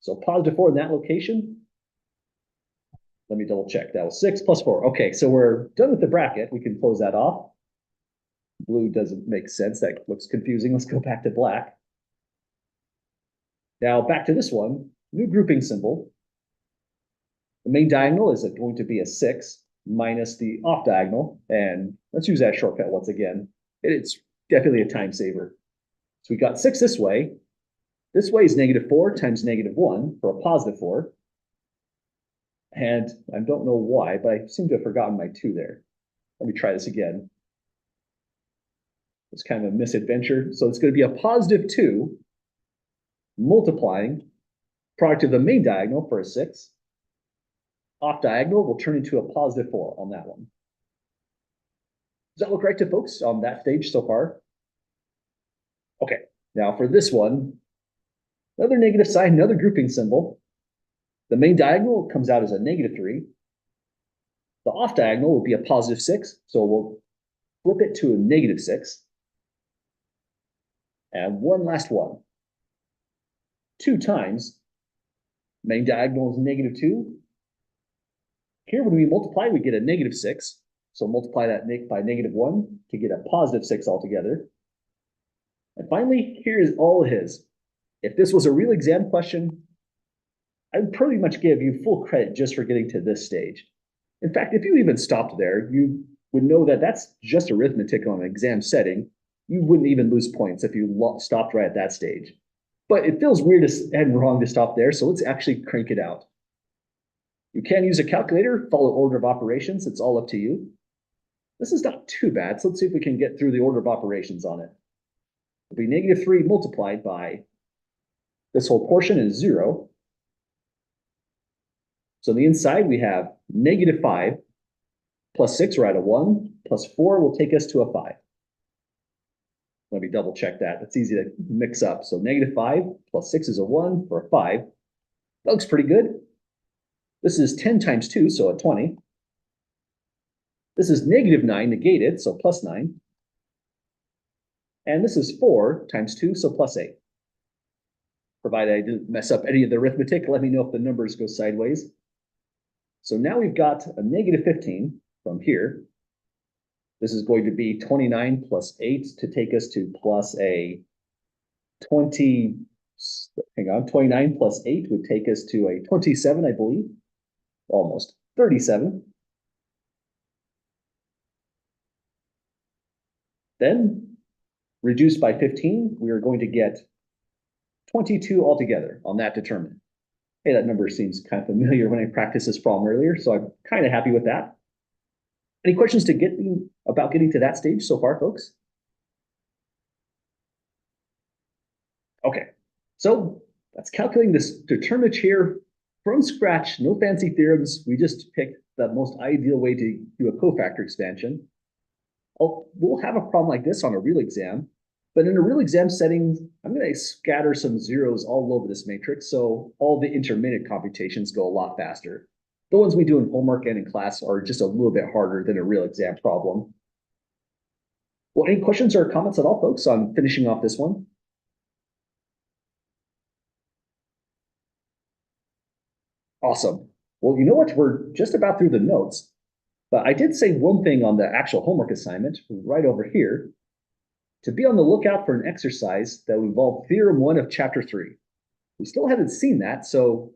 Speaker 1: So +4 in that location. Let me double check. That was 6 + 4. Okay, so we're done with the bracket. We can close that off. Blue doesn't make sense. That looks confusing. Let's go back to black. Now back to this one. New grouping symbol. The main diagonal is going to be a 6 minus the off diagonal. And let's use that shortcut once again. It's definitely a time saver. So we got 6 this way. This way is -4 times -1 for a +4. And I don't know why, but I seem to have forgotten my 2 there. Let me try this again. It's kind of a misadventure. So it's going to be a +2 multiplying product of the main diagonal for a 6. Off diagonal will turn into a +4 on that one. Does that look right to folks on that stage so far? Okay, now for this one, another negative sign, another grouping symbol. The main diagonal comes out as a -3. The off diagonal will be a +6, so we'll flip it to a -6. And one last one. 2 times main diagonal is -2. Here, when we multiply, we get a -6. So multiply that by -1 to get a +6 altogether. And finally, here's all it is. If this was a real exam question, I'd pretty much give you full credit just for getting to this stage. In fact, if you even stopped there, you would know that that's just arithmetic on an exam setting. You wouldn't even lose points if you stopped right at that stage. But it feels weird and wrong to stop there, so let's actually crank it out. You can use a calculator, follow order of operations. It's all up to you. This is not too bad, so let's see if we can get through the order of operations on it. It'll be -3 multiplied by this whole portion is 0. So on the inside, we have -5 plus 6, we're at a 1, plus 4 will take us to a 5. Let me double check that. It's easy to mix up. So -5 plus 6 is a 1 for a 5. That looks pretty good. This is 10 times 2, so a 20. This is -9 negated, so plus 9. And this is 4 times 2, so plus 8. Provided I didn't mess up any of the arithmetic, let me know if the numbers go sideways. So now we've got a -15 from here. This is going to be 29 plus 8 to take us to plus a 20. Hang on, 29 plus 8 would take us to a 27, I believe. Almost 37. Then, reduced by 15, we are going to get 22 altogether on that determinant. Hey, that number seems kind of familiar when I practiced this problem earlier, so I'm kind of happy with that. Any questions about getting to that stage so far, folks? Okay, so that's calculating this determinant here from scratch, no fancy theorems. We just picked the most ideal way to do a cofactor expansion. We'll have a problem like this on a real exam, but in a real exam setting, I'm going to scatter some zeros all over this matrix, so all the intermittent computations go a lot faster. The ones we do in homework and in class are just a little bit harder than a real exam problem. Well, any questions or comments at all, folks, on finishing off this one? Awesome. Well, you know what? We're just about through the notes, but I did say one thing on the actual homework assignment right over here, to be on the lookout for an exercise that will involve Theorem 1 of Chapter 3. We still haven't seen that, so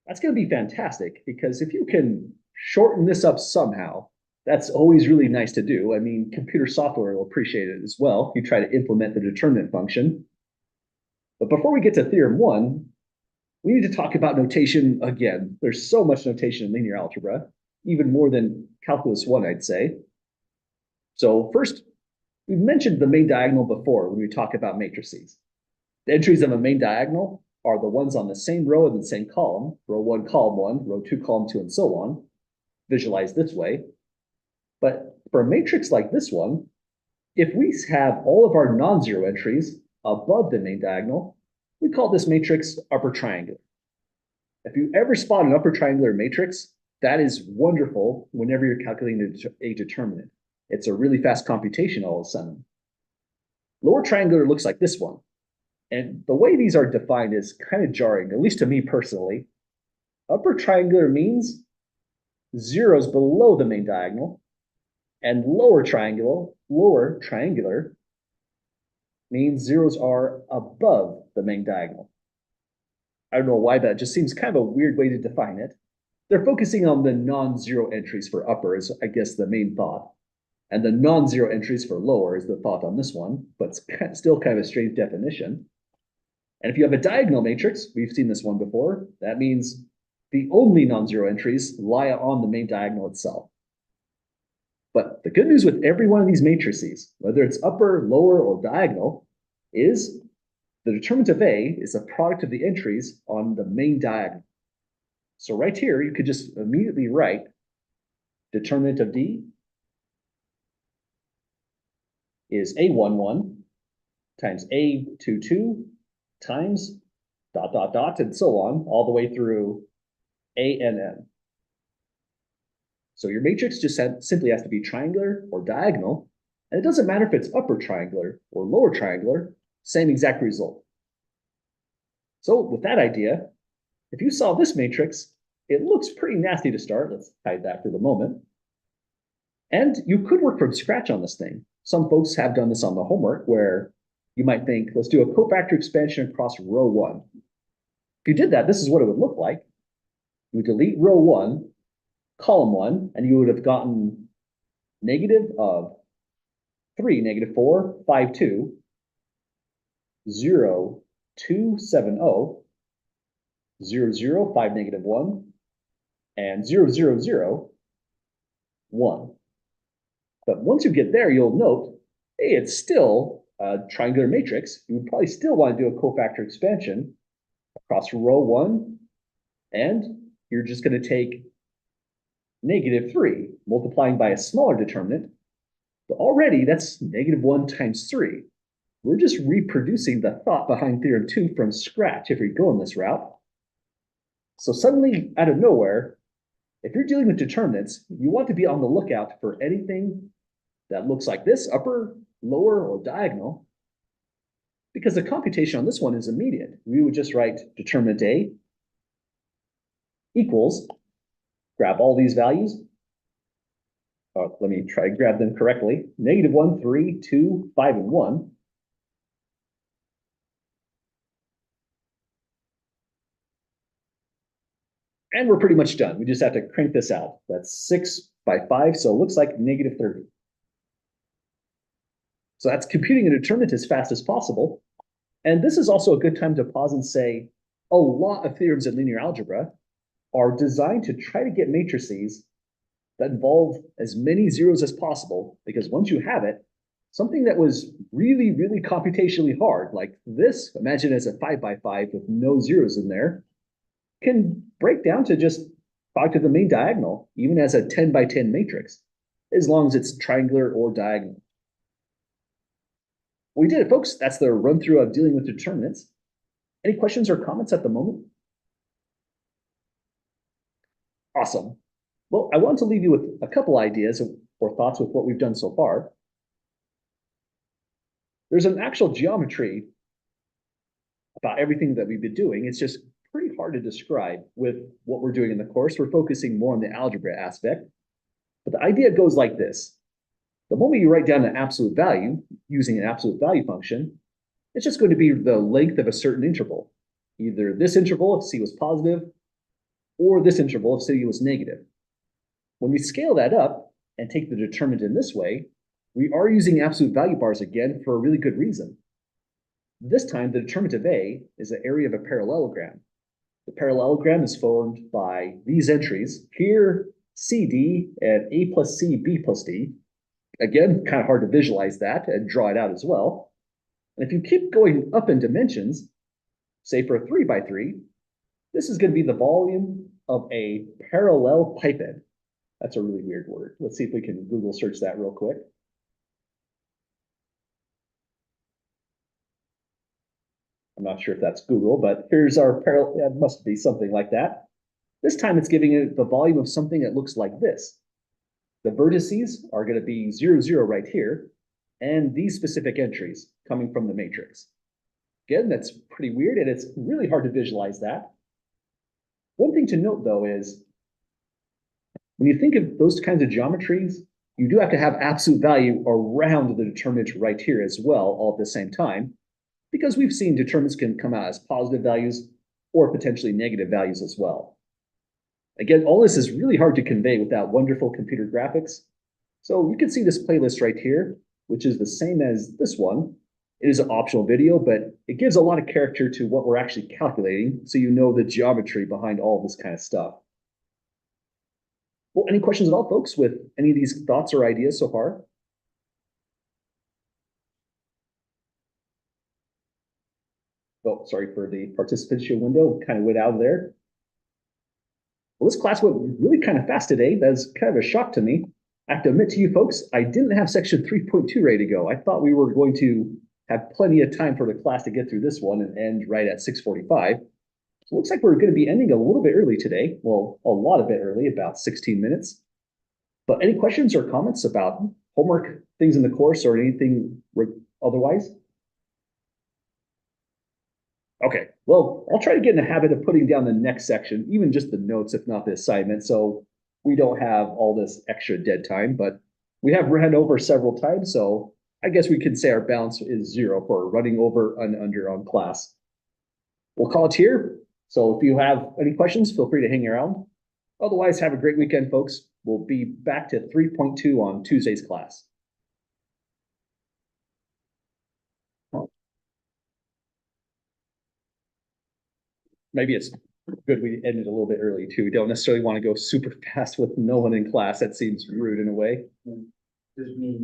Speaker 1: that's going to be fantastic, because if you can shorten this up somehow, that's always really nice to do. I mean, computer software will appreciate it as well if you try to implement the determinant function. But before we get to Theorem 1, we need to talk about notation again. There's so much notation in linear algebra, even more than Calculus 1, I'd say. So first, we mentioned the main diagonal before when we talk about matrices. The entries of a main diagonal are the ones on the same row and the same column, row 1, column 1, row 2, column 2, and so on, visualized this way. But for a matrix like this one, if we have all of our non-zero entries above the main diagonal, we call this matrix upper triangular. If you ever spot an upper triangular matrix, that is wonderful whenever you're calculating a determinant. It's a really fast computation all of a sudden. Lower triangular looks like this one. And the way these are defined is kind of jarring, at least to me personally. Upper triangular means zeros below the main diagonal, and lower triangular means zeros are above the main diagonal. I don't know why, that just seems kind of a weird way to define it. They're focusing on the non-zero entries for upper is, I guess, the main thought. And the non-zero entries for lower is the thought on this one, but it's still kind of a strange definition. And if you have a diagonal matrix, we've seen this one before, that means the only non-zero entries lie on the main diagonal itself. But the good news with every one of these matrices, whether it's upper, lower, or diagonal, is the determinant of A is a product of the entries on the main diagonal. So right here, you could just immediately write determinant of D is A11 times A22 times ... and so on, all the way through ANN. So your matrix just simply has to be triangular or diagonal, and it doesn't matter if it's upper triangular or lower triangular, same exact result. So with that idea, if you saw this matrix, it looks pretty nasty to start. Let's hide that for the moment. And you could work from scratch on this thing. Some folks have done this on the homework where you might think, let's do a cofactor expansion across row 1. If you did that, this is what it would look like. You would delete row 1, column 1, and you would have gotten negative of 3, -4, 5, 2, 0, 2, 7, 0, 0, 0, 5, -1, and 0, 0, 0, 1. But once you get there, you'll note, hey, it's still a triangular matrix. You would probably still want to do a cofactor expansion across row 1 and you're just going to take -3, multiplying by a smaller determinant. But already that's -1 times 3. We're just reproducing the thought behind theorem 2 from scratch if we go in this route. So suddenly, out of nowhere, if you're dealing with determinants, you want to be on the lookout for anything that looks like this, upper, lower, or diagonal, because the computation on this one is immediate. We would just write determinant A equals, grab all these values. Let me try to grab them correctly. -1, 3, 2, 5, and 1. And we're pretty much done. We just have to crank this out. That's 6 by 5, so it looks like -30. So that's computing a determinant as fast as possible. And this is also a good time to pause and say, a lot of theorems in linear algebra are designed to try to get matrices that involve as many zeros as possible, because once you have it, something that was really, really computationally hard, like this, imagine as a 5 by 5 with no zeros in there, can break down to just 5 to the main diagonal, even as a 10 by 10 matrix, as long as it's triangular or diagonal. We did it, folks. That's the run through of dealing with determinants. Any questions or comments at the moment? Awesome. Well, I want to leave you with a couple ideas or thoughts with what we've done so far. There's an actual geometry about everything that we've been doing. It's just pretty hard to describe with what we're doing in the course. We're focusing more on the algebra aspect. But the idea goes like this. The moment you write down an absolute value using an absolute value function, it's just going to be the length of a certain interval. Either this interval if c was positive, or this interval if c was negative. When we scale that up and take the determinant in this way, we are using absolute value bars again for a really good reason. This time, the determinant of A is the area of a parallelogram. The parallelogram is formed by these entries here, CD and A plus C, B plus D. Again, kind of hard to visualize that and draw it out as well. And if you keep going up in dimensions, say for a 3 by 3, this is going to be the volume of a parallel pipette. That's a really weird word. Let's see if we can Google search that real quick. I'm not sure if that's Google, but here's our parallel. It must be something like that. This time it's giving it the volume of something that looks like this. The vertices are going to be 0, 0 right here, and these specific entries coming from the matrix. Again, that's pretty weird, and it's really hard to visualize that. One thing to note, though, is when you think of those kinds of geometries, you do have to have absolute value around the determinant right here as well, all at the same time, because we've seen determinants can come out as positive values or potentially negative values as well. Again, all this is really hard to convey without wonderful computer graphics. So you can see this playlist right here, which is the same as this one. It is an optional video, but it gives a lot of character to what we're actually calculating, so you know the geometry behind all this kind of stuff. Well, any questions at all, folks, with any of these thoughts or ideas so far? Oh, sorry for the participation window, kind of went out of there. Well, this class went really kind of fast today. That's kind of a shock to me. I have to admit to you folks, I didn't have section 3.2 ready to go. I thought we were going to have plenty of time for the class to get through this one and end right at 6:45. So it looks like we're going to be ending a little bit early today. Well, a lot of it early, about 16 minutes. But any questions or comments about homework, things in the course, or anything otherwise? Okay, well, I'll try to get in the habit of putting down the next section, even just the notes, if not the assignment, so we don't have all this extra dead time, but we have ran over several times, so I guess we could say our balance is 0 for running over and under on class. We'll call it here. So if you have any questions, feel free to hang around. Otherwise, have a great weekend, folks. We'll be back to 3.2 on Tuesday's class. Maybe it's good we ended a little bit early too. We don't necessarily want to go super fast with no one in class. That seems rude in a way.
Speaker 2: Just me.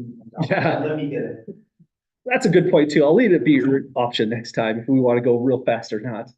Speaker 1: Yeah.
Speaker 2: Let me get it.
Speaker 1: That's a good point too. I'll leave it be your option next time if we want to go real fast or not.